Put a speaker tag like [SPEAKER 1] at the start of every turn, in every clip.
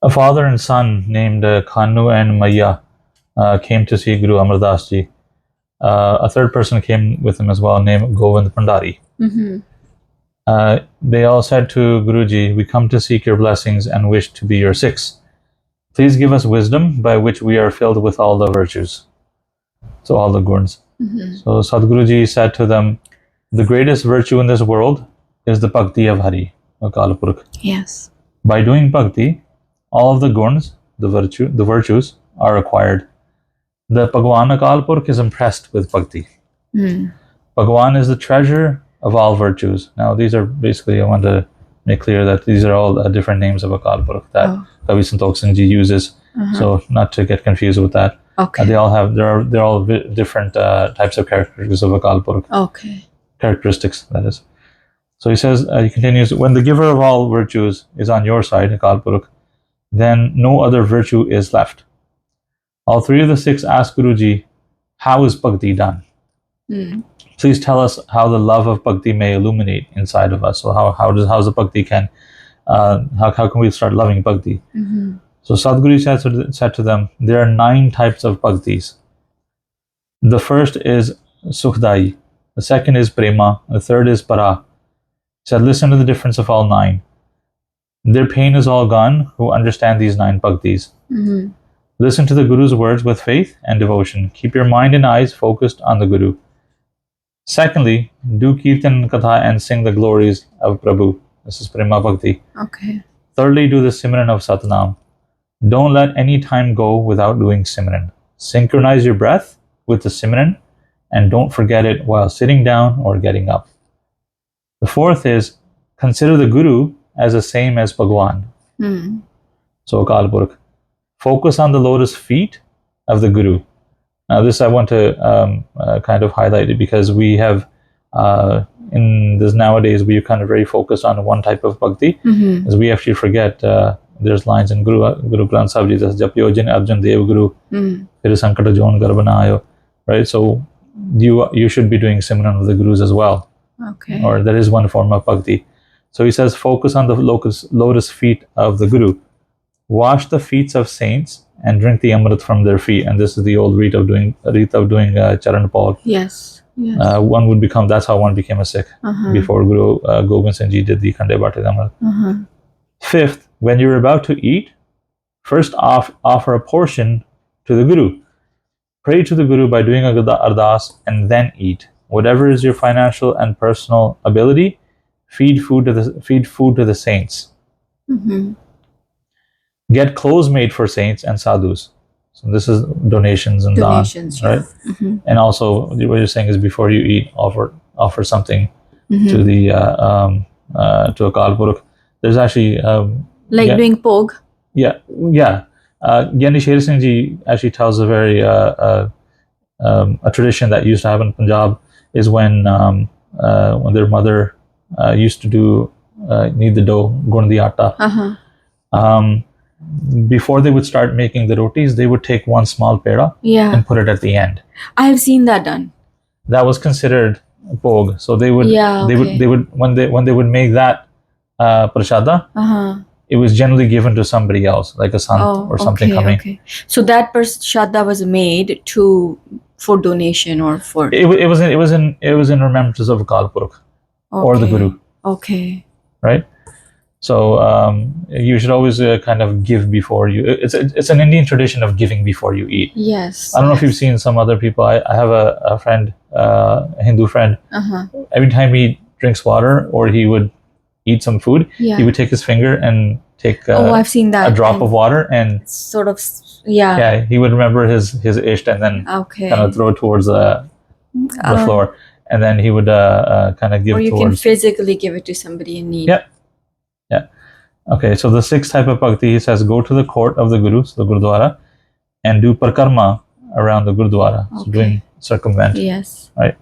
[SPEAKER 1] A father and son named Khanoo and Mayee came to see Guru Amardas ji. A third person came with him as well, named Govind Bhandari. They all said to Guruji, "We come to seek your blessings and wish to be your Sikhs. Please give us wisdom by which we are filled with all the virtues." So all the guns. So Sadhguruji said to them, "The greatest virtue in this world is the Bhakti of Hari, Akal Purkh.
[SPEAKER 2] Yes.
[SPEAKER 1] By doing Bhakti, all of the guns, the virtues are acquired. The Bhagwan Akal Purkh is impressed with Bhakti. Bhagwan is the treasure of all virtues." Now these are basically, I want to make clear that these are all different names of Akal Purkh that Kavi Santokh Singh ji uses. So not to get confused with that.
[SPEAKER 2] Okay.
[SPEAKER 1] They all have, they're all different types of characteristics of Akal Purkh.
[SPEAKER 2] Okay.
[SPEAKER 1] Characteristics, that is. So he says, he continues, "When the giver of all virtues is on your side, Akal Purkh, then no other virtue is left." All three of the Sikhs asked Guruji, "How is Bhakti done? Please tell us how the love of Bhakti may illuminate inside of us." So how's the Bhakti can, how can we start loving Bhakti? So Sadhguru said to them, there are 9 types of Bhaktis. The first is Sukhdai, the second is Prema, the third is Para. He said, listen to the difference of all 9. Their pain is all gone who understand these 9 Bhaktis. Listen to the Guru's words with faith and devotion. Keep your mind and eyes focused on the Guru. Secondly, do Kirtan Katha and sing the glories of Prabhu. This is Prema Bhakti.
[SPEAKER 2] Okay.
[SPEAKER 1] Thirdly, do the Simran of Satnam. Don't let any time go without doing Simran. Synchronize your breath with the Simran and don't forget it while sitting down or getting up. The fourth is consider the Guru as the same as Bhagwan. So Akal Purkh. Focus on the lotus feet of the Guru. Now this I want to kind of highlight it because we have in this nowadays we are kind of very focused on one type of bhakti, as we actually forget there's lines in Guru Granth Sahib Ji that Japyo Jin Arjan Dev Guru Phir Sankata Jon Garbanayo, right? So you should be doing Simran of the Gurus as well.
[SPEAKER 2] Okay.
[SPEAKER 1] Or there is one form of bhakti. So he says focus on the lotus feet of the Guru. Wash the feet of saints and drink the Amrit from their feet. And this is the old rite of doing Charan Paul.
[SPEAKER 2] Yes. Yes.
[SPEAKER 1] One would become, that's how one became a Sikh before Guru Govind Singh Ji did the Khande Bate Amrit. Fifth, when you're about to eat, first offer a portion to the Guru. Pray to the Guru by doing a ardas and then eat. Whatever is your financial and personal ability, feed food to the saints. Get clothes made for saints and sadhus. So this is donations and
[SPEAKER 2] donations,
[SPEAKER 1] dhan, right? And also what you're saying is before you eat, offer something to the to Akal Purkh. There's actually
[SPEAKER 2] doing Pog.
[SPEAKER 1] Yeah. Gyani Sher Singh Ji actually tells a very a tradition that used to happen in Punjab is when their mother used to do knead the dough, gun the atta. Before they would start making the rotis, they would take one small peda and put it at the end.
[SPEAKER 2] I have seen that done.
[SPEAKER 1] That was considered Pog. So they would they would when they would make that prashada, it was generally given to somebody else, like a sant or something coming.
[SPEAKER 2] Okay. So that prashada was made for donation or for
[SPEAKER 1] it was in remembrance of Akal Purkh or the Guru.
[SPEAKER 2] Okay.
[SPEAKER 1] Right. So you should always kind of give before you. It's an Indian tradition of giving before you eat.
[SPEAKER 2] Yes.
[SPEAKER 1] I don't know if you've seen some other people. I have a friend, a Hindu friend. Every time he drinks water or he would eat some food, he would take his finger and take
[SPEAKER 2] I've seen that.
[SPEAKER 1] a drop of water and
[SPEAKER 2] sort of
[SPEAKER 1] he would remember his isht and then kind of throw it towards the floor, and then he would kind of give.
[SPEAKER 2] Or you can physically give it to somebody in need.
[SPEAKER 1] Yeah. Okay, so the 6th type of bhakti, he says, go to the court of the Guru, so the Gurudwara, and do parkarma around the Gurudwara. So doing circumvent.
[SPEAKER 2] Yes.
[SPEAKER 1] Right.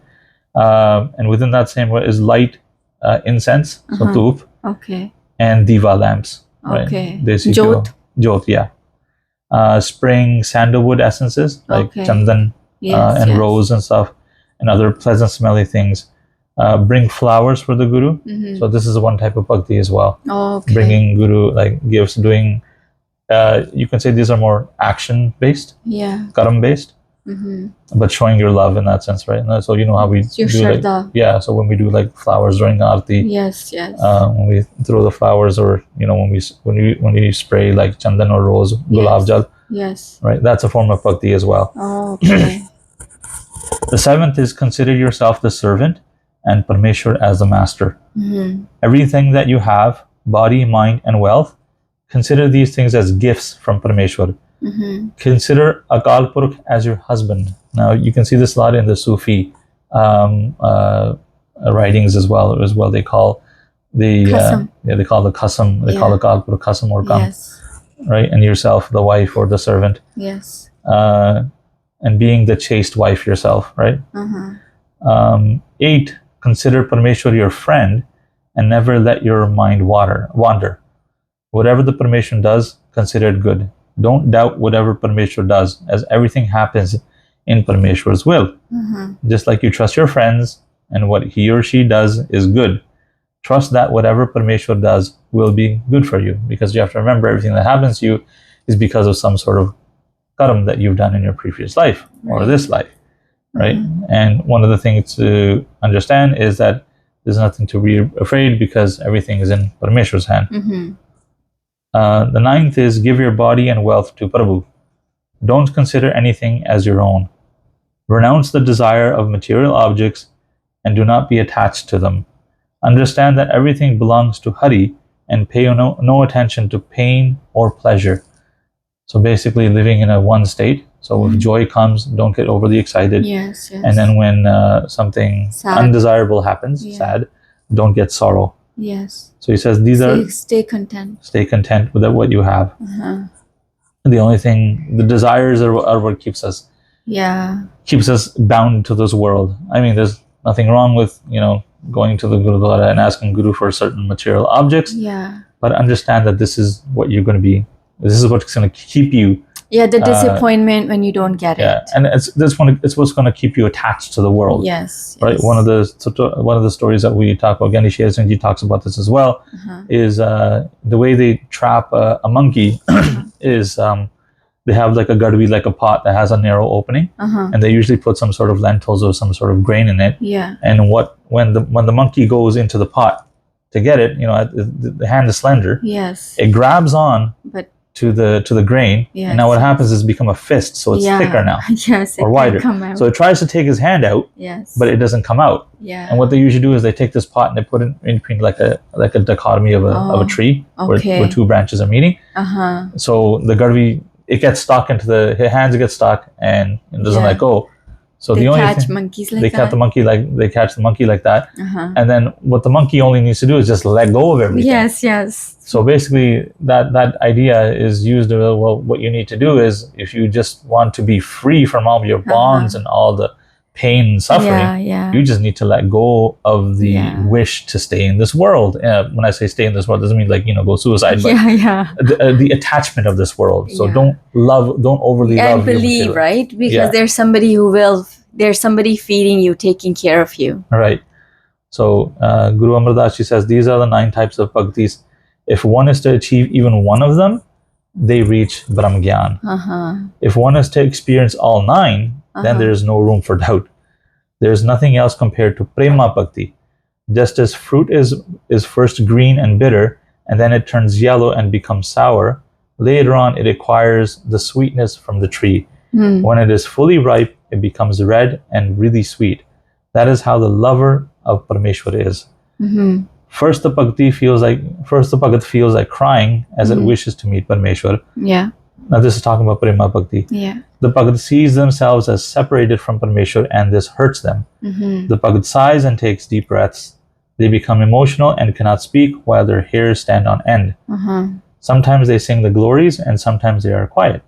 [SPEAKER 1] And within that same way is light incense, so toop.
[SPEAKER 2] Okay.
[SPEAKER 1] And diva lamps.
[SPEAKER 2] Okay.
[SPEAKER 1] Right? Jyot, yeah. Spring sandalwood essences like chandan and rose and stuff, and other pleasant smelly things. Bring flowers for the Guru. So this is one type of bhakti as well. Bringing Guru like gifts, doing you can say these are more action based,
[SPEAKER 2] Yeah.
[SPEAKER 1] karam based, but showing your love in that sense, right? So you know how we
[SPEAKER 2] It's your
[SPEAKER 1] do like,
[SPEAKER 2] shraddha.
[SPEAKER 1] yeah. So when we do like flowers during Aarti,
[SPEAKER 2] Yes, yes.
[SPEAKER 1] when we throw the flowers, or you know when we spray like chandan or rose, gulab jal,
[SPEAKER 2] Yes.
[SPEAKER 1] right? That's a form of bhakti as well.
[SPEAKER 2] Oh, okay.
[SPEAKER 1] The seventh is consider yourself the servant and Parmeshwar as the master. Everything that you have, body, mind, and wealth, consider these things as gifts from Parmeshwar. Consider Akal Purukh as your husband. Now you can see this a lot in the Sufi writings as well. They call the they call the Qasam. They call Akal Purukh Qasam or Kam, right? And yourself, the wife or the servant.
[SPEAKER 2] Yes.
[SPEAKER 1] And being the chaste wife yourself, right? 8, consider Parmeshwar your friend and never let your mind wander. Whatever the Parmeshwar does, consider it good. Don't doubt whatever Parmeshwar does, as everything happens in Parmeshwar's will. Just like you trust your friends and what he or she does is good, trust that whatever Parmeshwar does will be good for you, because you have to remember everything that happens to you is because of some sort of karam that you've done in your previous life or this life, right? And one of the things to understand is that there's nothing to be afraid, because everything is in Parmeshwar's hand. The 9th is give your body and wealth to Prabhu. Don't consider anything as your own. Renounce the desire of material objects and do not be attached to them. Understand that everything belongs to Hari and pay no attention to pain or pleasure. So basically living in a one state. So if joy comes, don't get overly excited.
[SPEAKER 2] Yes.
[SPEAKER 1] And then when something undesirable happens, sad, don't get sorrow.
[SPEAKER 2] Yes.
[SPEAKER 1] So he says
[SPEAKER 2] stay content.
[SPEAKER 1] Stay content with what you have. The only thing, the desires are what keeps us bound to this world. I mean, there's nothing wrong with, going to the Gurudwara and asking Guru for certain material objects. But understand that this is what you're going to be. This is what's going to keep you.
[SPEAKER 2] The disappointment when you don't get it.
[SPEAKER 1] And it's what's going to keep you attached to the world.
[SPEAKER 2] Yes.
[SPEAKER 1] Right. One of the stories that we talk about, Ganesh Singh talks about this as well, is the way they trap a monkey is they have like a gadwi, like a pot that has a narrow opening, and they usually put some sort of lentils or some sort of grain in it. And when the monkey goes into the pot to get it, the hand is slender.
[SPEAKER 2] Yes.
[SPEAKER 1] It grabs on. But to the grain, and now what happens is become a fist, so it's thicker now, or wider. So it tries to take his hand out, but it doesn't come out. And what they usually do is they take this pot and they put it in between like a dichotomy of a tree where two branches are meeting. So the garvi, it gets stuck into his hands get stuck and it doesn't let go. So
[SPEAKER 2] they
[SPEAKER 1] the only
[SPEAKER 2] catch
[SPEAKER 1] thing,
[SPEAKER 2] monkeys like
[SPEAKER 1] they
[SPEAKER 2] that.
[SPEAKER 1] catch the monkey like that, and then what the monkey only needs to do is just let go of everything.
[SPEAKER 2] Yes.
[SPEAKER 1] So basically, that idea is used. Well, what you need to do is, if you just want to be free from all your bonds and all the pain and suffering, you just need to let go of the wish to stay in this world. When I say stay in this world, doesn't mean like go suicide, but the attachment of this world. So don't overly love.
[SPEAKER 2] And believe, right? Because there's somebody feeding you, taking care of you.
[SPEAKER 1] Right. So Guru Amardas, she says, these are the 9 types of bhaktis. If one is to achieve even one of them, they reach Brahm Gyan. If one is to experience all 9, then there is no room for doubt. There is nothing else compared to Prema Bhakti. Just as fruit is first green and bitter, and then it turns yellow and becomes sour, later on it acquires the sweetness from the tree. When it is fully ripe, it becomes red and really sweet. That is how the lover of Parmeshwar is. First, the Bhakti feels like crying as it wishes to meet Parmeshwar. Now, this is talking about Prema Bhakti. The Bhagat sees themselves as separated from Parmeshwar, and this hurts them. The Bhagat sighs and takes deep breaths. They become emotional and cannot speak while their hairs stand on end. Sometimes they sing the glories, and sometimes they are quiet.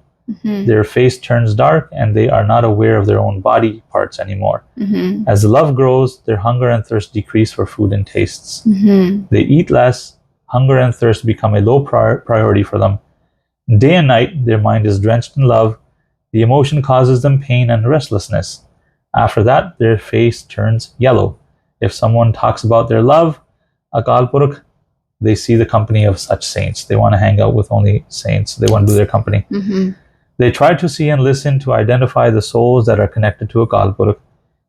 [SPEAKER 1] Their face turns dark, and they are not aware of their own body parts anymore. As the love grows, their hunger and thirst decrease for food and tastes. They eat less. Hunger and thirst become a low priority for them. Day and night, their mind is drenched in love. The emotion causes them pain and restlessness. After that, their face turns yellow. If someone talks about their love, Akal Purukh, they see the company of such saints. They want to hang out with only saints. They want to do their company. They try to see and listen to identify the souls that are connected to Akal Purukh.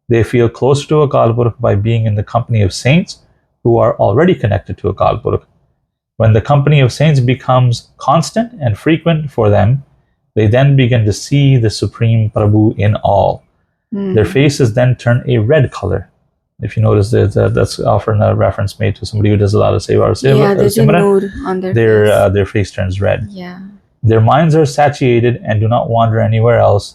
[SPEAKER 1] They feel closer to Akal Purukh by being in the company of saints who are already connected to Akal Purukh. When the company of saints becomes constant and frequent for them, they then begin to see the Supreme Prabhu in all. Their faces then turn a red color. If you notice, that's often a reference made to somebody who does a lot of seva or
[SPEAKER 2] Yeah, there's a mood on their face.
[SPEAKER 1] Their face turns red.
[SPEAKER 2] Yeah.
[SPEAKER 1] Their minds are satiated and do not wander anywhere else.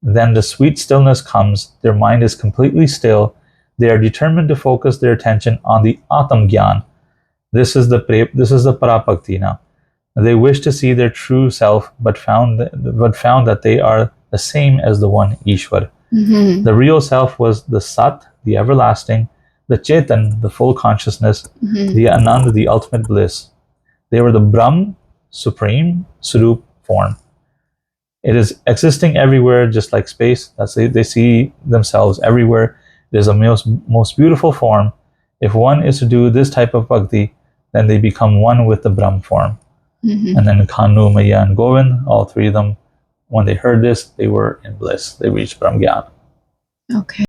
[SPEAKER 1] Then the sweet stillness comes. Their mind is completely still. They are determined to focus their attention on the Atam Gyan. This is the Parabhakti now. They wish to see their true self, but found that they are the same as the one Ishwar. The real self was the Sat, the everlasting, the Chetan, the full consciousness, the Anand, the ultimate bliss. They were the Brahm, supreme, Surup form. It is existing everywhere, just like space. They see themselves everywhere. It is a most beautiful form. If one is to do this type of bhakti, then they become one with the Brahm form. And then Khanoo, Mayee, and Govind, all three of them, when they heard this, they were in bliss. They reached Brahm Gyan.
[SPEAKER 2] Okay.